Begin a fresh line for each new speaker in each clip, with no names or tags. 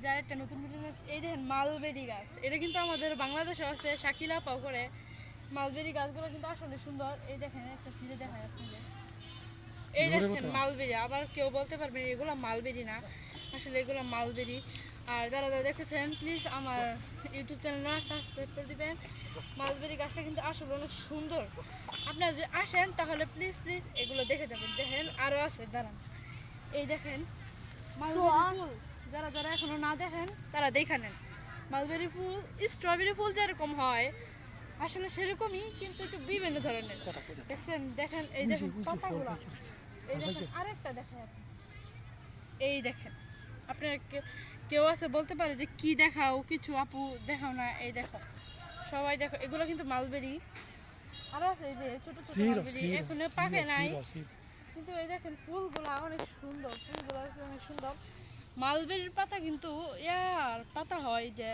যার একটা নতুন ভিডিও এই দেখেন মালবেরি গাছ, এটা কিন্তু আমাদের বাংলাদেশে আছে, শাকিলা পাও করে। মালবেরি গাছগুলো কিন্তু আসলে সুন্দর। এই দেখেন একটা সিঁড়ে দেখায় আপনাদের, এই দেখেন মালবেরি। আবার কেউ বলতে পারবেন এগুলো মালবেরি না, আসলে এগুলো মালবেরি। আর যারা যারা দেখেছেন প্লিজ আমার ইউটিউব চ্যানেলটা সাবস্ক্রাইব করে দিবেন। মালবেরি গাছটা কিন্তু আসলে অনেক সুন্দর। আপনারা যদি আসেন তাহলে প্লিজ প্লিজ এগুলো দেখে যাবেন। দেখেন আরও আছে, দাঁড়ান। এই দেখেন মালবেরি ফুল, যারা যারা এখনো না দেখেন তারা দেখে নেন। মালবেরি ফুল স্ট্রবেরি ফুল যেরকম হয় আসলে সেরকমই, কিন্তু একটু বিভিন্ন ধরনের। দেখছেন, দেখেন এই দেখেন পাতাগুলো। এই দেখেন আরেকটা দেখেন আপনি, এই দেখেন। আপনার কেউ আছে বলতে পারে যে কি দেখাও, কিছু আপু দেখাও না, এই দেখো সবাই দেখো, এগুলো কিন্তু মালবেরি। আরো আছে এই যে ছোট ছোট মালবেরি, এখনো পাকে নাই, কিন্তু এই দেখেন ফুলগুলা অনেক সুন্দর, ফুলগুলো অনেক সুন্দর। মালবেরির পাতা কিন্তু ইয়ার পাতা হয় যে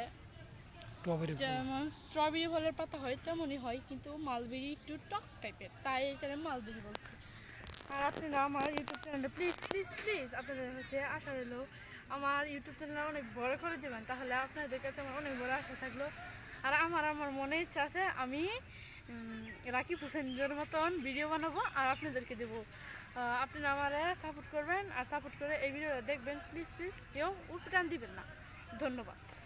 যেমন স্ট্রবেরি ফলের পাতা হয় তেমনই হয়, কিন্তু মালবেরি একটু টক টাইপের, তাই এখানে মালবেরি বলছি। আর আপনারা আমার ইউটিউব চ্যানেলটা প্লিজ প্লিজ প্লিজ আপনাদের হচ্ছে আশা রইল আমার ইউটিউব চ্যানেল অনেক বড় করে দেবেন, তাহলে আপনাদের কাছে আমার অনেক বড় আশা থাকলো। আর আমার আমার মনে ইচ্ছা আছে আমি রাকিব হোসেনের মতন ভিডিও বানাবো আর আপনাদেরকে দেবো। আপনারা আমার সাপোর্ট করবেন, আর সাপোর্ট করে এই ভিডিওটা দেখবেন প্লিজ প্লিজ, কেউ উল্টান দিবেন না। ধন্যবাদ।